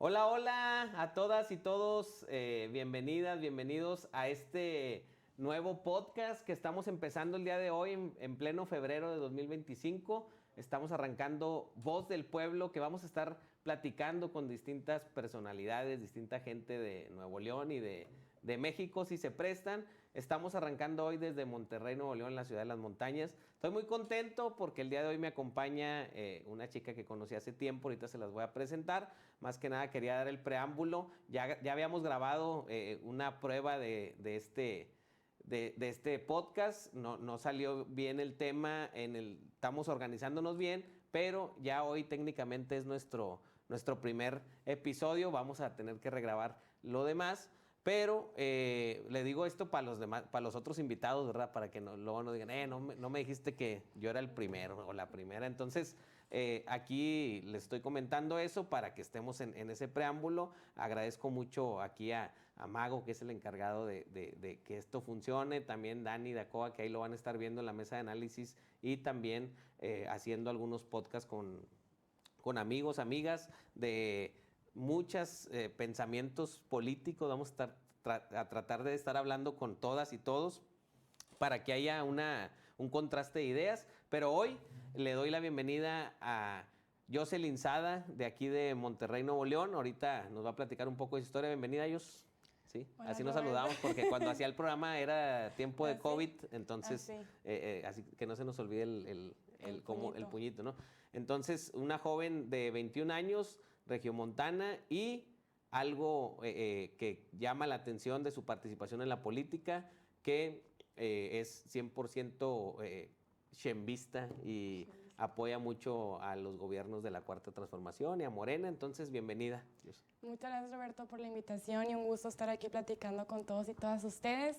Hola, hola a todas y todos, bienvenidas, bienvenidos a este nuevo podcast que estamos empezando el día de hoy en pleno febrero de 2025. Estamos arrancando Voz del Pueblo, que vamos a estar platicando con distintas personalidades, distinta gente de Nuevo León y de México, si se prestan. Estamos arrancando hoy desde Monterrey, Nuevo León, la ciudad de las montañas. Estoy muy contento porque el día de hoy me acompaña una chica que conocí hace tiempo, ahorita se las voy a presentar. Más que nada quería dar el preámbulo. Ya habíamos grabado una prueba de este podcast. No salió bien el tema, estamos organizándonos bien, pero ya hoy técnicamente es nuestro primer episodio. Vamos a tener que regrabar lo demás. Pero le digo esto para los demás, para los otros invitados, ¿verdad? Para que luego no digan, no me dijiste que yo era el primero o la primera. Entonces, aquí les estoy comentando eso para que estemos en ese preámbulo. Agradezco mucho aquí a Mago, que es el encargado de que esto funcione. También Dani Dacoa, que ahí lo van a estar viendo en la mesa de análisis. Y también haciendo algunos podcasts con amigos, amigas de muchos pensamientos políticos. Vamos a a tratar de estar hablando con todas y todos para que haya un contraste de ideas. Pero hoy le doy la bienvenida a Jocelyn Sada, de aquí de Monterrey, Nuevo León. Ahorita nos va a platicar un poco de su historia. Bienvenida, Jos. Sí, Hola, así nos Robert. saludamos porque cuando hacía el programa era tiempo de Así, COVID, entonces así, así que no se nos olvide el el puñito. puñito, ¿no? Entonces, una joven de 21 años, regiomontana, y algo que llama la atención de su participación en la política, que es 100% chembista y apoya mucho a los gobiernos de la Cuarta Transformación y a Morena. Entonces, bienvenida. Muchas gracias, Roberto, por la invitación y un gusto estar aquí platicando con todos y todas ustedes.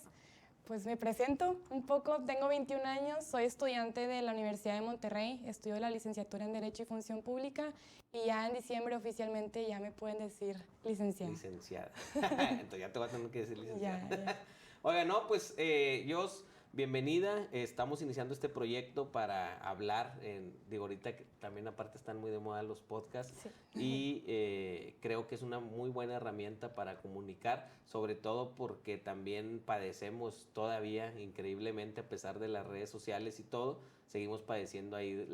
Pues me presento un poco, tengo 21 años, soy estudiante de la Universidad de Monterrey, estudio la licenciatura en Derecho y Función Pública y ya en diciembre oficialmente ya me pueden decir licenciada. Licenciada. Entonces ya te voy a tener que decir licenciada. Ya, ya. Oiga, no, pues Jos, bienvenida. Estamos iniciando este proyecto para hablar. Digo, ahorita que también aparte están muy de moda los podcasts Sí. y creo que es una muy buena herramienta para comunicar, sobre todo porque también padecemos todavía increíblemente, a pesar de las redes sociales y todo, seguimos padeciendo ahí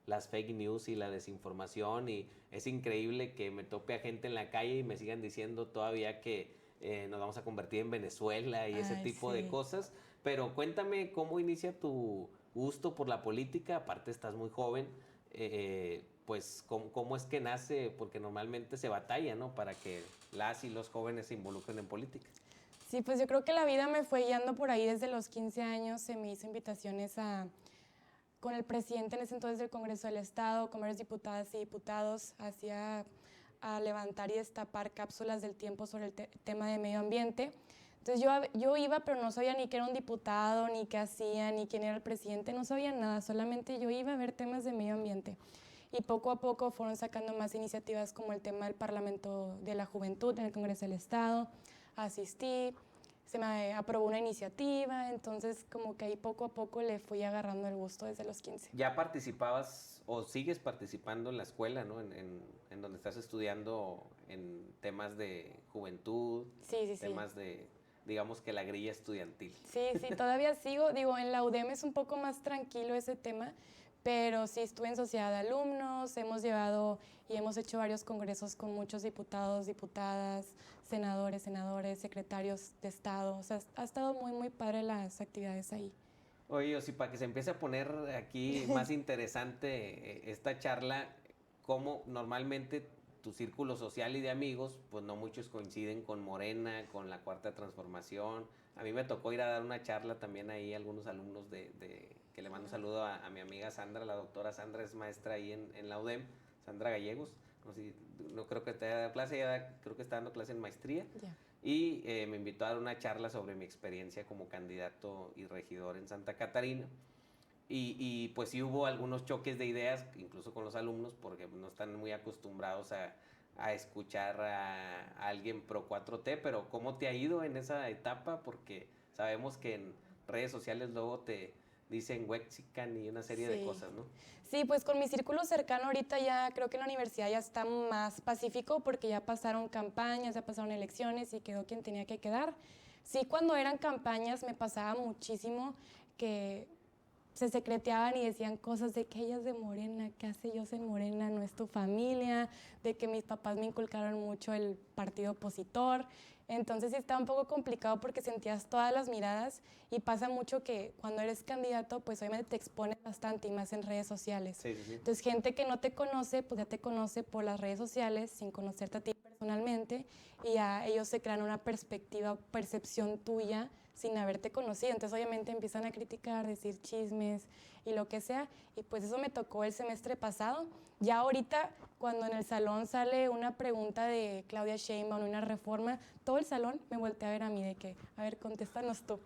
las fake news y la desinformación, y es increíble que me tope a gente en la calle y me sigan diciendo todavía que nos vamos a convertir en Venezuela y ese Ay, tipo de sí. cosas. Pero cuéntame cómo inicia tu gusto por la política. Aparte estás muy joven, pues cómo es que nace, porque normalmente se batalla, ¿no?, para que las y los jóvenes se involucren en política. Sí, pues yo creo que la vida me fue guiando por ahí desde los 15 años, se me hizo invitaciones con el presidente en ese entonces del Congreso del Estado, con varias diputadas y diputados, hacia a levantar y destapar cápsulas del tiempo sobre el tema de medio ambiente. Entonces yo iba, pero no sabía ni qué era un diputado, ni qué hacía, ni quién era el presidente, no sabía nada, solamente yo iba a ver temas de medio ambiente. Y poco a poco fueron sacando más iniciativas como el tema del Parlamento de la Juventud en el Congreso del Estado. Asistí, se me aprobó una iniciativa, entonces como que ahí poco a poco le fui agarrando el gusto desde los 15. ¿Ya participabas o sigues participando en la escuela, ¿no? En donde estás estudiando en temas de juventud, Sí, sí, sí. temas de, digamos que la grilla estudiantil. Sí, sí, todavía sigo, digo, en la UDEM es un poco más tranquilo ese tema, pero sí estuve en sociedad de alumnos, hemos llevado y hemos hecho varios congresos con muchos diputados, diputadas, senadores, secretarios de Estado, o sea, ha estado muy, muy padre las actividades ahí. Oye, o si para que se empiece a poner aquí más interesante esta charla, cómo normalmente tu círculo social y de amigos, pues no muchos coinciden con Morena, con la Cuarta Transformación. A mí me tocó ir a dar una charla también ahí a algunos alumnos que le mando un saludo a mi amiga Sandra, la doctora Sandra es maestra ahí en la UDEM, Sandra Gallegos. No creo que te dé clase, ella creo que está dando clase en maestría. Ya. Y me invitó a dar una charla sobre mi experiencia como candidato y regidor en Santa Catarina. Y pues sí hubo algunos choques de ideas, incluso con los alumnos, porque no están muy acostumbrados a escuchar a alguien pro 4T, pero ¿cómo te ha ido en esa etapa? Porque sabemos que en redes sociales luego dicen Wexican y una serie de cosas, ¿no? Sí, pues con mi círculo cercano ahorita ya creo que en la universidad ya está más pacífico porque ya pasaron campañas, ya pasaron elecciones y quedó quien tenía que quedar. Sí, cuando eran campañas me pasaba muchísimo que se secreteaban y decían cosas de que ella es de Morena, ¿qué hace yo en Morena? No es tu familia, de que mis papás me inculcaron mucho el partido opositor. Entonces sí está un poco complicado porque sentías todas las miradas y pasa mucho que cuando eres candidato, pues obviamente te expones bastante y más en redes sociales. Sí, sí, sí. Entonces gente que no te conoce, pues ya te conoce por las redes sociales sin conocerte a ti personalmente y ya ellos se crean una perspectiva, percepción tuya sin haberte conocido. Entonces obviamente empiezan a criticar, decir chismes y lo que sea. Y pues eso me tocó el semestre pasado. Ya ahorita, cuando en el salón sale una pregunta de Claudia Sheinbaum, una reforma, todo el salón me voltea a ver a mí de que, a ver, contéstanos tú.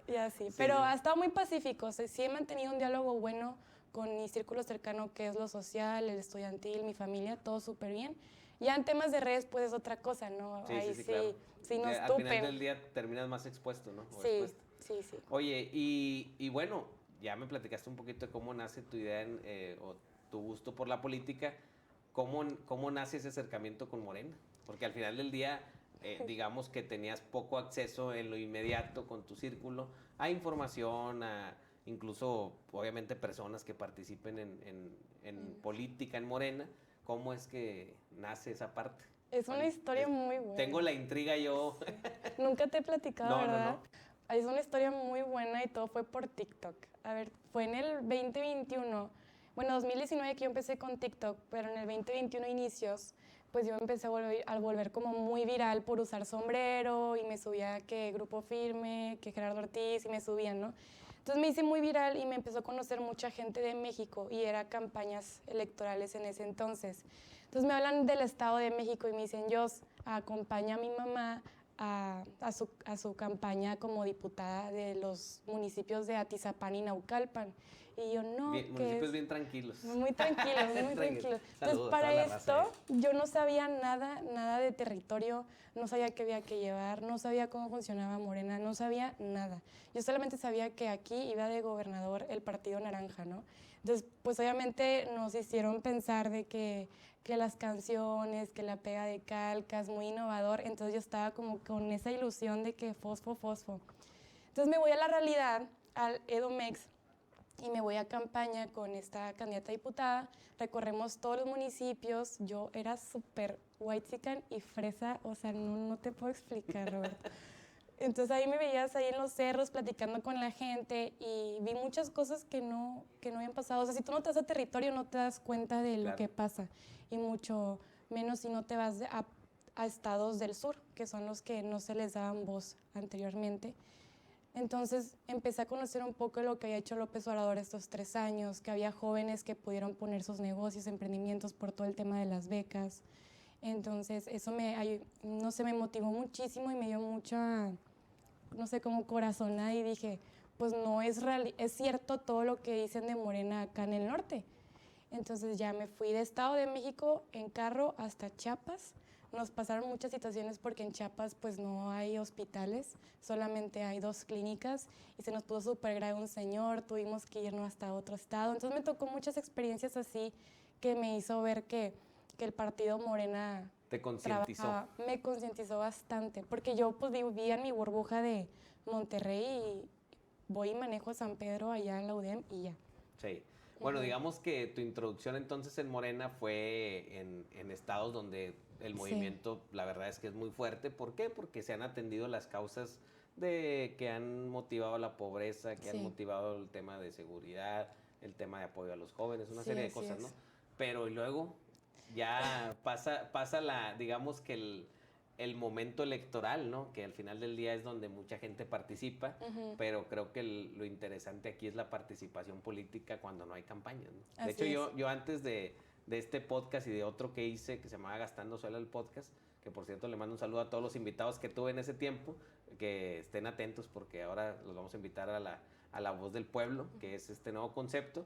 Y así. Sí. Pero ha estado muy pacífico. O sea, sí he mantenido un diálogo bueno con mi círculo cercano, que es lo social, el estudiantil, mi familia, todo súper bien. Ya en temas de redes, pues es otra cosa, ¿no? Sí, Ahí sí, claro. sí nos Al final del día terminas más expuesto, ¿no? O Sí, expuesta. sí. Oye, y bueno, ya me platicaste un poquito de cómo nace tu idea o tu gusto por la política. ¿Cómo nace ese acercamiento con Morena? Porque al final del día, digamos que tenías poco acceso en lo inmediato con tu círculo a información, a incluso, obviamente, personas que participen en política en Morena. ¿Cómo es que nace esa parte? Es una historia muy buena. Tengo la intriga yo. Sí. Nunca te he platicado, No, ¿verdad? no. Es una historia muy buena y todo fue por TikTok. A ver, fue en el 2021, bueno, 2019 que yo empecé con TikTok, pero en el 2021 inicios, pues yo empecé a volver como muy viral por usar sombrero y me subía que Grupo Firme, que Gerardo Ortiz y me subían, ¿no? Entonces me hice muy viral y me empezó a conocer mucha gente de México y era campañas electorales en ese entonces. Entonces me hablan del Estado de México y me dicen, Jos, acompaña a mi mamá a su campaña como diputada de los municipios de Atizapán y Naucalpan. Y yo, no, Municipios bien tranquilos. Muy tranquilos, muy tranquilos. Entonces, Saludos para a la raza. esto, yo no sabía nada de territorio, no sabía qué había que llevar, no sabía cómo funcionaba Morena, no sabía nada. Yo solamente sabía que aquí iba de gobernador el Partido Naranja, ¿no? Entonces, pues obviamente nos hicieron pensar de que las canciones, que la pega de calcas, muy innovador. Entonces yo estaba como con esa ilusión de que fosfo. Entonces me voy a la realidad, al Edomex, y me voy a campaña con esta candidata a diputada. Recorremos todos los municipios. Yo era súper whitexican y fresa, o sea, no te puedo explicar, Roberto. Entonces ahí me veías ahí en los cerros platicando con la gente y vi muchas cosas que no habían pasado. O sea, si tú no te vas a territorio no te das cuenta de lo que pasa y mucho menos si no te vas a estados del sur, que son los que no se les daban voz anteriormente. Entonces empecé a conocer un poco de lo que había hecho López Obrador estos 3 años, que había jóvenes que pudieron poner sus negocios, emprendimientos por todo el tema de las becas. Entonces eso no sé, me motivó muchísimo y me dio mucha, no sé, como corazonada y dije, pues no es real, es cierto todo lo que dicen de Morena acá en el norte. Entonces ya me fui de Estado de México en carro hasta Chiapas. Nos pasaron muchas situaciones porque en Chiapas pues no hay hospitales, solamente hay 2 clínicas y se nos puso súper grave un señor, tuvimos que irnos hasta otro estado. Entonces me tocó muchas experiencias así que me hizo ver que el partido Morena te concientizó. Me concientizó bastante, porque yo pues vivía en mi burbuja de Monterrey y voy y manejo a San Pedro allá en la UDEM y ya. Sí. Bueno, digamos que tu introducción entonces en Morena fue en estados donde el movimiento, la verdad es que es muy fuerte. ¿Por qué? Porque se han atendido las causas que han motivado la pobreza, que han motivado el tema de seguridad, el tema de apoyo a los jóvenes, una serie de cosas, ¿no? Pero luego ya pasa digamos que el momento electoral, ¿no? Que al final del día es donde mucha gente participa, pero creo que lo interesante aquí es la participación política cuando no hay campañas, ¿no? De hecho, yo antes de este podcast y de otro que hice que se llamaba Gastando Suela el Podcast, que por cierto le mando un saludo a todos los invitados que tuve en ese tiempo, que estén atentos porque ahora los vamos a invitar a la Voz del Pueblo, que es este nuevo concepto.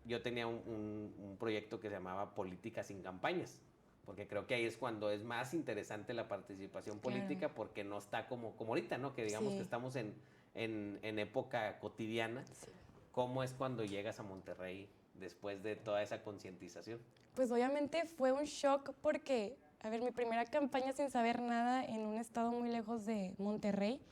Yo tenía un proyecto que se llamaba Política sin Campañas, porque creo que ahí es cuando es más interesante la participación política, porque no está como ahorita, ¿no? Que digamos que estamos en época cotidiana. ¿cómo es cuando llegas a Monterrey después de toda esa concientización? Pues obviamente fue un shock porque, a ver, mi primera campaña sin saber nada en un estado muy lejos de Monterrey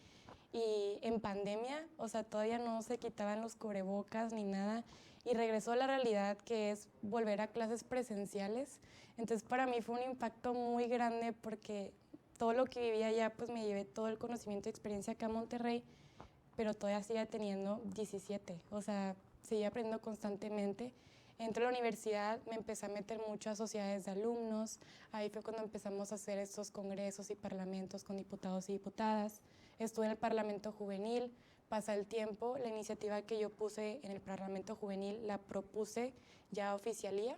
y en pandemia, o sea, todavía no se quitaban los cubrebocas ni nada y regresó a la realidad que es volver a clases presenciales. Entonces para mí fue un impacto muy grande porque todo lo que vivía allá, pues me llevé todo el conocimiento y experiencia acá en Monterrey, pero todavía seguía teniendo 17, o sea, seguía aprendiendo constantemente. Entré a la universidad, me empecé a meter mucho a sociedades de alumnos, ahí fue cuando empezamos a hacer estos congresos y parlamentos con diputados y diputadas. Estuve en el Parlamento Juvenil, pasa el tiempo, la iniciativa que yo puse en el Parlamento Juvenil la propuse ya a oficialía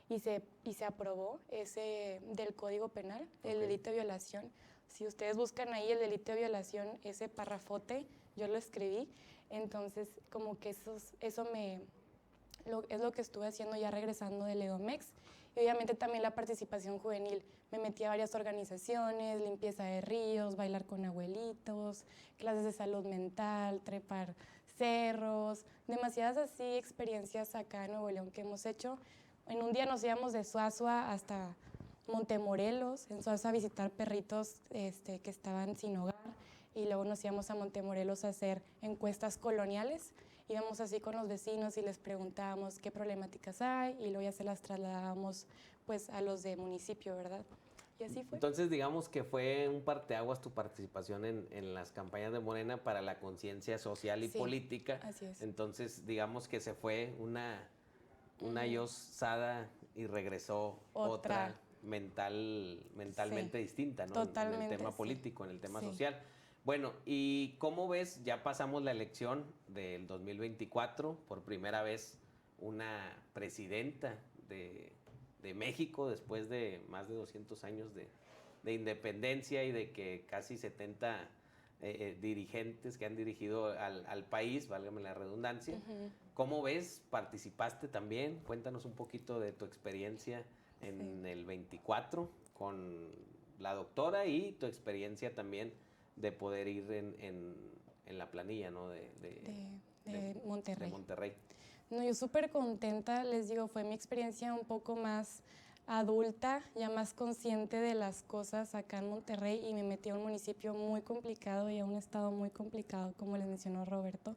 y se aprobó ese del Código Penal, el delito de violación. Si ustedes buscan ahí el delito de violación, ese parrafote, yo lo escribí, entonces como que eso es lo que estuve haciendo ya regresando del Edomex. Y obviamente también la participación juvenil. Me metí a varias organizaciones, limpieza de ríos, bailar con abuelitos, clases de salud mental, trepar cerros, demasiadas así experiencias acá en Nuevo León que hemos hecho. En un día nos íbamos de Suazua hasta Montemorelos, en Suazua a visitar perritos que estaban sin hogar, y luego nos íbamos a Montemorelos a hacer encuestas coloniales. Íbamos así con los vecinos y les preguntábamos qué problemáticas hay y luego ya se las trasladábamos pues a los de municipio, ¿verdad? Y así fue. Entonces, digamos que fue un parteaguas tu participación en las campañas de Morena para la conciencia social y política. Así es. Entonces, digamos que se fue una Yosada y regresó otra mentalmente distinta, ¿no? Totalmente, en el tema político, en el tema social. Bueno, ¿y cómo ves? Ya pasamos la elección del 2024, por primera vez una presidenta de México después de más de 200 años de independencia y de que casi 70 dirigentes que han dirigido al país, válgame la redundancia. ¿Cómo ves? ¿Participaste también? Cuéntanos un poquito de tu experiencia en el 24 con la doctora y tu experiencia también de poder ir en la planilla, ¿no? de Monterrey. De Monterrey. No, yo súper contenta, les digo, fue mi experiencia un poco más adulta, ya más consciente de las cosas acá en Monterrey, y me metí a un municipio muy complicado y a un estado muy complicado, como les mencionó Roberto.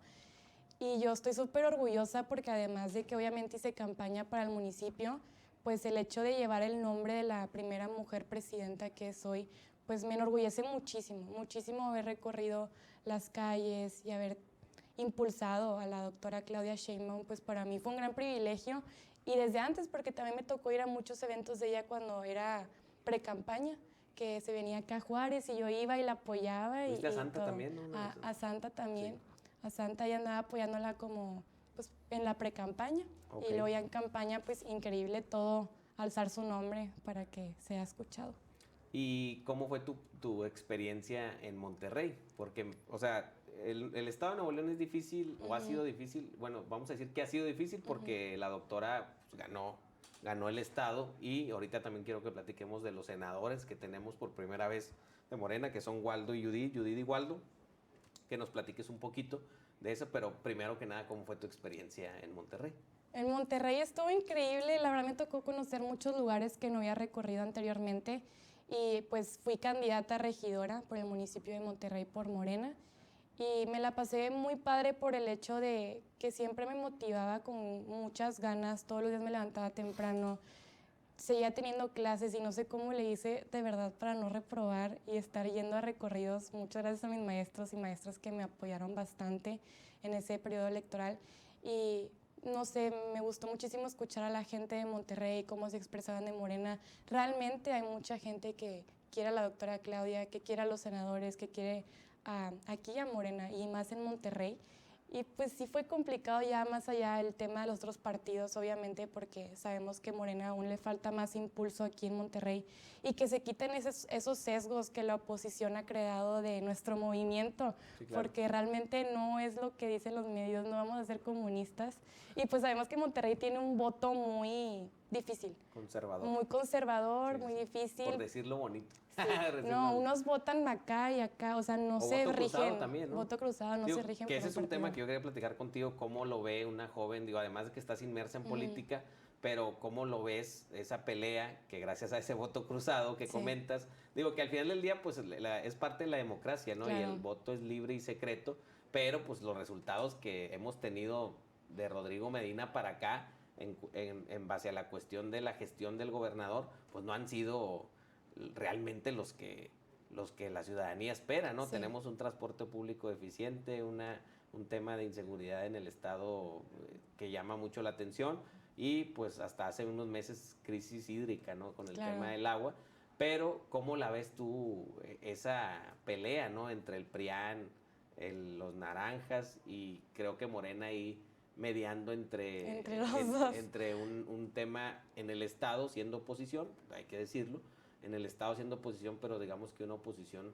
Y yo estoy súper orgullosa porque además de que obviamente hice campaña para el municipio, pues el hecho de llevar el nombre de la primera mujer presidenta que soy, pues me enorgullece muchísimo, muchísimo haber recorrido las calles y haber impulsado a la doctora Claudia Sheinbaum, pues para mí fue un gran privilegio, y desde antes porque también me tocó ir a muchos eventos de ella cuando era pre-campaña, que se venía acá a Juárez y yo iba y la apoyaba. ¿Viste a Santa todo. también? ¿No? A Santa también, sí. A Santa ya andaba apoyándola como pues en la pre-campaña, y luego ya en campaña pues increíble todo, alzar su nombre para que sea escuchado. ¿Y cómo fue tu experiencia en Monterrey? Porque, o sea, el estado de Nuevo León es difícil o ha sido difícil. Bueno, vamos a decir que ha sido difícil porque la doctora pues, ganó el estado, y ahorita también quiero que platiquemos de los senadores que tenemos por primera vez de Morena, que son Waldo y Judith y Waldo, que nos platiques un poquito de eso, pero primero que nada, ¿cómo fue tu experiencia en Monterrey? En Monterrey estuvo increíble, la verdad me tocó conocer muchos lugares que no había recorrido anteriormente, y pues fui candidata a regidora por el municipio de Monterrey por Morena, y me la pasé muy padre por el hecho de que siempre me motivaba con muchas ganas, todos los días me levantaba temprano, seguía teniendo clases y no sé cómo le hice de verdad para no reprobar y estar yendo a recorridos. Muchas gracias a mis maestros y maestras que me apoyaron bastante en ese periodo electoral, y no sé, me gustó muchísimo escuchar a la gente de Monterrey, cómo se expresaban de Morena. Realmente hay mucha gente que quiere a la doctora Claudia, que quiere a los senadores, que quiere aquí a Morena, y más en Monterrey. Y pues sí fue complicado ya más allá el tema de los otros partidos, obviamente, porque sabemos que Morena aún le falta más impulso aquí en Monterrey, y que se quiten esos sesgos que la oposición ha creado de nuestro movimiento, sí, claro, porque realmente no es lo que dicen los medios, no vamos a ser comunistas. Y pues sabemos que Monterrey tiene un voto muy difícil. Conservador. Muy conservador, Sí, muy sí. difícil. Por decirlo bonito. Sí. Decirlo No, bonito. unos votan acá y acá, o sea, no O se voto cruzado rigen. también, ¿no? Voto cruzado, no Digo, se rigen que por ese un es un tema partido. que yo quería platicar contigo, cómo lo ve una joven, digo, además de que estás inmersa en política, pero cómo lo ves esa pelea que gracias a ese voto cruzado que Sí. comentas, digo que al final del día pues es parte de la democracia, ¿no? Y Claro. el voto es libre y secreto, pero pues los resultados que hemos tenido de Rodrigo Medina para acá, en base a la cuestión de la gestión del gobernador, pues no han sido realmente los que la ciudadanía espera, ¿no? Sí. Tenemos un transporte público eficiente, un tema de inseguridad en el estado que llama mucho la atención y pues hasta hace unos meses crisis hídrica, ¿no? Con el Claro. tema del agua. Pero, ¿cómo la ves tú esa pelea, ¿no? Entre el PRIAN, los naranjas y creo que Morena ahí mediando entre los dos. entre un tema en el estado siendo oposición, hay que decirlo, en el estado siendo oposición, pero digamos que una oposición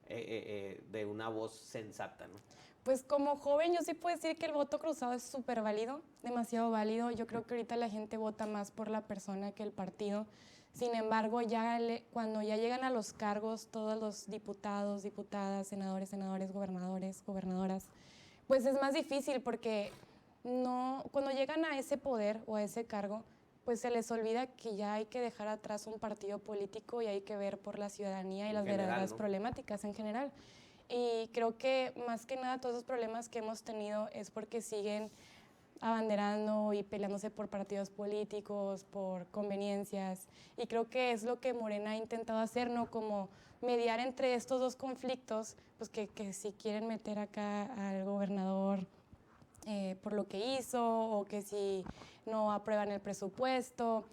de una voz sensata, ¿no? Pues como joven yo sí puedo decir que el voto cruzado es súper válido, demasiado válido. Yo creo que ahorita la gente vota más por la persona que el partido. Sin embargo, cuando ya llegan a los cargos, todos los diputados, diputadas, senadores, gobernadores, gobernadoras, pues es más difícil porque cuando llegan a ese poder o a ese cargo, pues se les olvida que ya hay que dejar atrás un partido político y hay que ver por la ciudadanía y las verdaderas problemáticas en general. Y creo que más que nada todos esos problemas que hemos tenido es porque siguen abanderando y peleándose por partidos políticos, por conveniencias. Y creo que es lo que Morena ha intentado hacer, ¿no? Como mediar entre estos dos conflictos, pues que si quieren meter acá al gobernador por lo que hizo o que si no aprueban el presupuesto.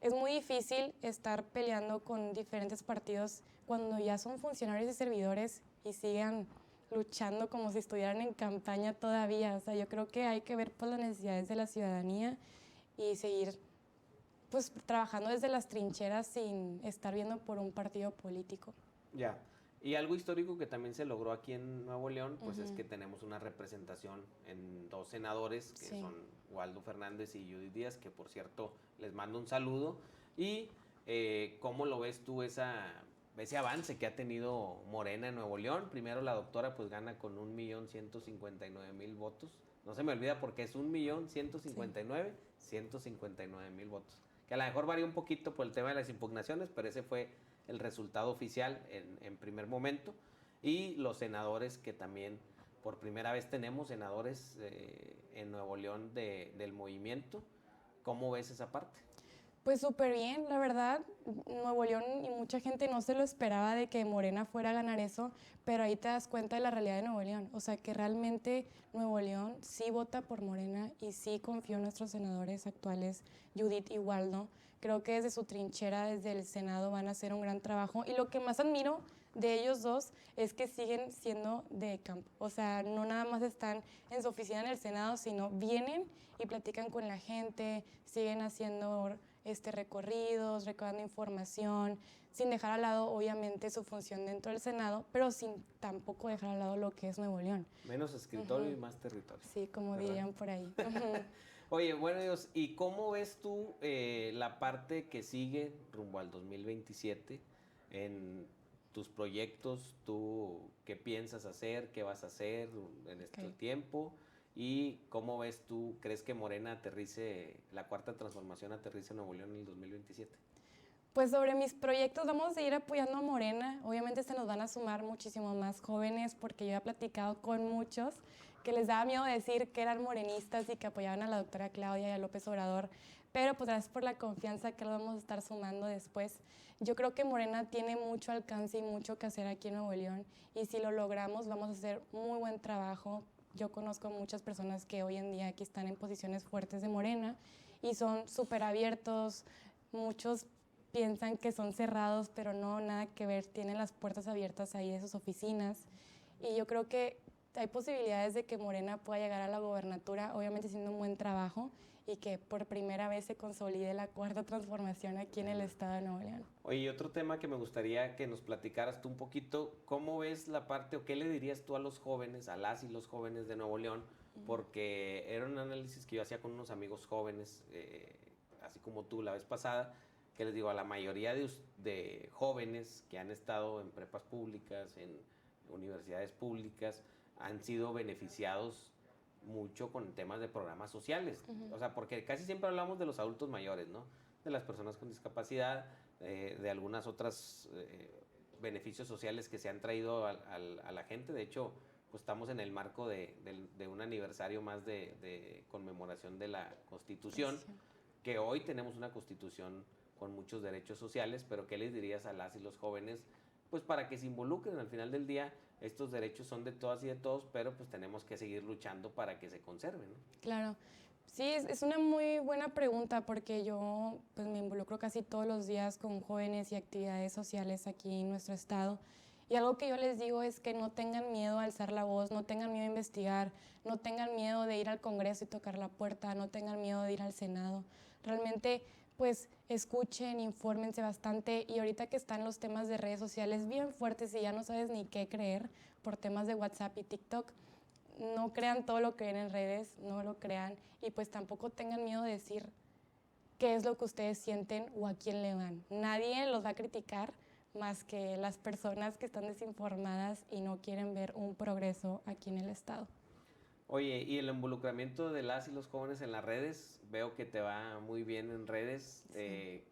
Es muy difícil estar peleando con diferentes partidos cuando ya son funcionarios y servidores y sigan luchando como si estuvieran en campaña todavía. O sea, yo creo que hay que ver por las necesidades de la ciudadanía y seguir pues trabajando desde las trincheras sin estar viendo por un partido político. Ya. Y algo histórico que también se logró aquí en Nuevo León, pues es que tenemos una representación en 2 senadores, que son Waldo Fernández y Judith Díaz, que por cierto les mando un saludo. Y ¿cómo lo ves tú ese avance que ha tenido Morena en Nuevo León? Primero la doctora pues gana con 1,159,000 votos. No se me olvida porque es 1,159,159,000 votos. Que a lo mejor varía un poquito por el tema de las impugnaciones, pero ese fue el resultado oficial en primer momento. Y los senadores que también por primera vez tenemos senadores en Nuevo León del movimiento. ¿Cómo ves esa parte? Pues súper bien, la verdad. Nuevo León y mucha gente no se lo esperaba de que Morena fuera a ganar eso, pero ahí te das cuenta de la realidad de Nuevo León. O sea, que realmente Nuevo León sí vota por Morena y sí confió en nuestros senadores actuales, Judith y Waldo. Creo que desde su trinchera, desde el Senado, van a hacer un gran trabajo. Y lo que más admiro de ellos dos es que siguen siendo de campo. O sea, no nada más están en su oficina en el Senado, sino vienen y platican con la gente, siguen haciendo recorridos, recabando información, sin dejar al lado, obviamente, su función dentro del Senado, pero sin tampoco dejar al lado lo que es Nuevo León. Menos escritorio y más territorio. Sí, como ¿verdad? dirían por ahí. Oye, bueno, Dios, ¿y cómo ves tú la parte que sigue rumbo al 2027 en tus proyectos? ¿Tú qué piensas hacer? ¿Qué vas a hacer en este tiempo? ¿Y cómo ves tú? ¿Crees que Morena aterrice, la cuarta transformación aterrice en Nuevo León en el 2027? Pues sobre mis proyectos vamos a ir apoyando a Morena. Obviamente se nos van a sumar muchísimo más jóvenes porque yo he platicado con muchos que les daba miedo decir que eran morenistas y que apoyaban a la doctora Claudia y a López Obrador, pero pues gracias por la confianza que lo vamos a estar sumando después. Yo creo que Morena tiene mucho alcance y mucho que hacer aquí en Nuevo León y si lo logramos vamos a hacer muy buen trabajo. Yo conozco muchas personas que hoy en día aquí están en posiciones fuertes de Morena y son súper abiertos, muchos piensan que son cerrados, pero no, nada que ver, tienen las puertas abiertas ahí de sus oficinas y yo creo que hay posibilidades de que Morena pueda llegar a la gobernatura, obviamente haciendo un buen trabajo y que por primera vez se consolide la cuarta transformación aquí en el estado de Nuevo León. Oye, y otro tema que me gustaría que nos platicaras tú un poquito, ¿cómo ves la parte o qué le dirías tú a los jóvenes, a las y los jóvenes de Nuevo León? Porque era un análisis que yo hacía con unos amigos jóvenes así como tú la vez pasada, que les digo, a la mayoría de jóvenes que han estado en prepas públicas, en universidades públicas, han sido beneficiados mucho con temas de programas sociales. O sea, porque casi siempre hablamos de los adultos mayores, ¿no? De las personas con discapacidad, de algunas otras beneficios sociales que se han traído a la gente. De hecho, pues estamos en el marco de un aniversario más de conmemoración de la Constitución, que hoy tenemos una Constitución con muchos derechos sociales, pero ¿qué les dirías a las y los jóvenes? Pues para que se involucren. Al final del día, estos derechos son de todas y de todos, pero pues tenemos que seguir luchando para que se conserven, ¿no? Claro. Sí, es una muy buena pregunta porque yo pues, me involucro casi todos los días con jóvenes y actividades sociales aquí en nuestro estado. Y algo que yo les digo es que no tengan miedo a alzar la voz, no tengan miedo a investigar, no tengan miedo de ir al Congreso y tocar la puerta, no tengan miedo de ir al Senado. Realmente, pues escuchen, infórmense bastante, y ahorita que están los temas de redes sociales bien fuertes y ya no sabes ni qué creer por temas de WhatsApp y TikTok, no crean todo lo que ven en redes, no lo crean, y pues tampoco tengan miedo de decir qué es lo que ustedes sienten o a quién le van. Nadie los va a criticar más que las personas que están desinformadas y no quieren ver un progreso aquí en el estado. Oye, y el involucramiento de las y los jóvenes en las redes, veo que te va muy bien en redes. Sí.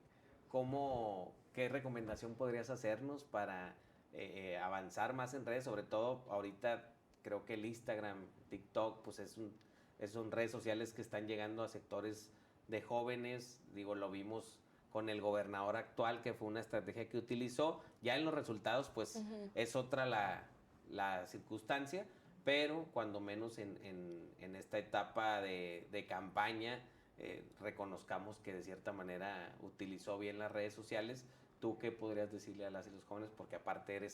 ¿Qué recomendación podrías hacernos para avanzar más en redes? Sobre todo ahorita creo que el Instagram, TikTok, pues son redes sociales que están llegando a sectores de jóvenes. Digo, lo vimos con el gobernador actual, que fue una estrategia que utilizó. Ya en los resultados, pues es otra la circunstancia, pero cuando menos en esta etapa de campaña, reconozcamos que de cierta manera utilizó bien las redes sociales. ¿Tú qué podrías decirle a las y los jóvenes? Porque aparte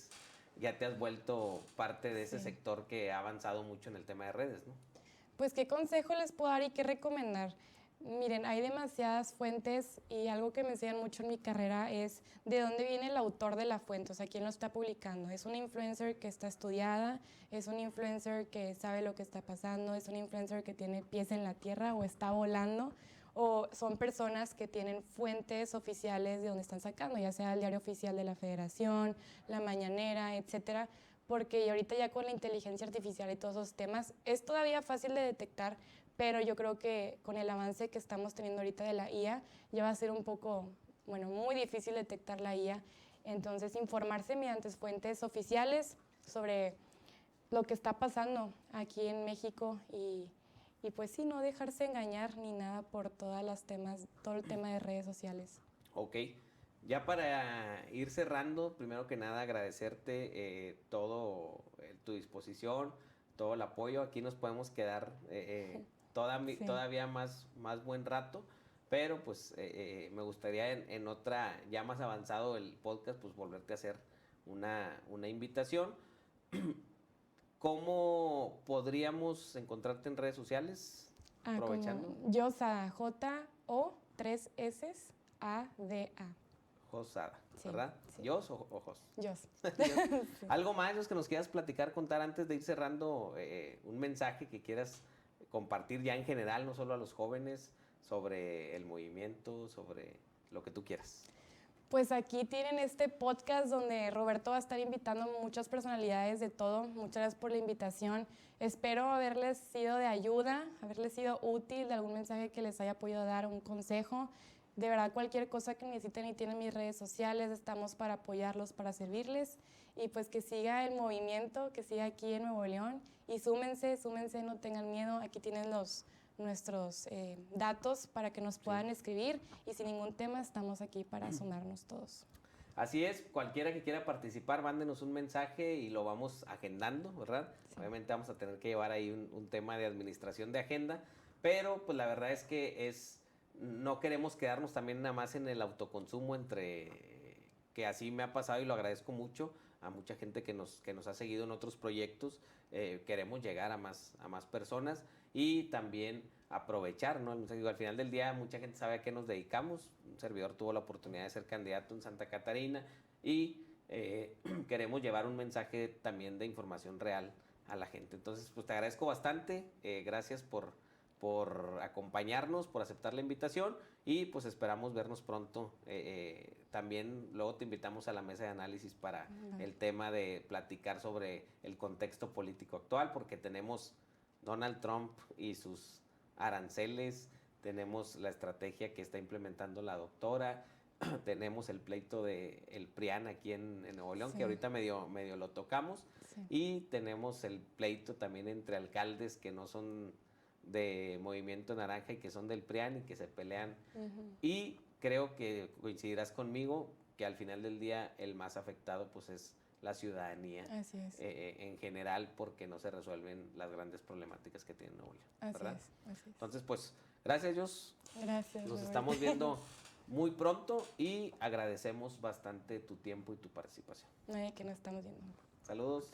ya te has vuelto parte de ese sector que ha avanzado mucho en el tema de redes, ¿no? Pues, ¿qué consejo les puedo dar y qué recomendar? Miren, hay demasiadas fuentes y algo que me enseñan mucho en mi carrera es de dónde viene el autor de la fuente, o sea, quién lo está publicando. ¿Es una influencer que está estudiada? ¿Es un influencer que sabe lo que está pasando? ¿Es un influencer que tiene pies en la tierra o está volando? ¿O son personas que tienen fuentes oficiales de donde están sacando, ya sea el diario oficial de la Federación, la Mañanera, etcétera? Porque ahorita ya con la inteligencia artificial y todos esos temas es todavía fácil de detectar, pero yo creo que con el avance que estamos teniendo ahorita de la IA, ya va a ser un poco, bueno, muy difícil detectar la IA. Entonces, informarse mediante fuentes oficiales sobre lo que está pasando aquí en México y pues sí, no dejarse engañar ni nada por todo el tema de redes sociales. Ok. Ya para ir cerrando, primero que nada agradecerte todo tu disposición, todo el apoyo. Aquí nos podemos quedar Sí. todavía más buen rato, pero pues me gustaría en otra, ya más avanzado el podcast, pues volverte a hacer una invitación. ¿Cómo podríamos encontrarte en redes sociales? Aprovechando. Como Yosada, J-O-3-S-A-D-A. Josada, Sí, ¿verdad? sí. ¿Yos o Jos? Yos. Sí. ¿Algo más los que nos quieras platicar, contar antes de ir cerrando? Un mensaje que quieras compartir ya en general, no solo a los jóvenes, sobre el movimiento, sobre lo que tú quieras. Pues aquí tienen este podcast donde Roberto va a estar invitando a muchas personalidades de todo. Muchas gracias por la invitación. Espero haberles sido de ayuda, haberles sido útil, de algún mensaje que les haya podido dar, un consejo. De verdad, cualquier cosa que necesiten y tienen mis redes sociales, estamos para apoyarlos, para servirles. Y pues que siga el movimiento, que siga aquí en Nuevo León. Y súmense, no tengan miedo. Aquí tienen nuestros datos para que nos puedan escribir, y sin ningún tema estamos aquí para sumarnos todos. Así es, cualquiera que quiera participar, mándenos un mensaje y lo vamos agendando, ¿verdad? Sí. Obviamente vamos a tener que llevar ahí un tema de administración de agenda, pero pues la verdad es que no queremos quedarnos también nada más en el autoconsumo, que así me ha pasado y lo agradezco mucho a mucha gente que nos ha seguido en otros proyectos. Queremos llegar a más personas y también aprovechar, ¿no? Al final del día mucha gente sabe a qué nos dedicamos. Un servidor tuvo la oportunidad de ser candidato en Santa Catarina y queremos llevar un mensaje también de información real a la gente. Entonces, pues te agradezco bastante. Gracias por por acompañarnos, por aceptar la invitación y pues esperamos vernos pronto. También luego te invitamos a la mesa de análisis para el tema de platicar sobre el contexto político actual, porque tenemos Donald Trump y sus aranceles, tenemos la estrategia que está implementando la doctora, tenemos el pleito del PRIAN aquí en Nuevo León, que ahorita medio lo tocamos, y tenemos el pleito también entre alcaldes que no son de Movimiento Naranja y que son del PRIAN y que se pelean. Y creo que coincidirás conmigo que al final del día el más afectado pues es la ciudadanía. Así es. En general, porque no se resuelven las grandes problemáticas que tiene Nuevo León. Así ¿verdad? es. Entonces, pues, gracias, Jos. Gracias. Nos estamos viendo muy pronto y agradecemos bastante tu tiempo y tu participación. Que nos estamos viendo. Saludos.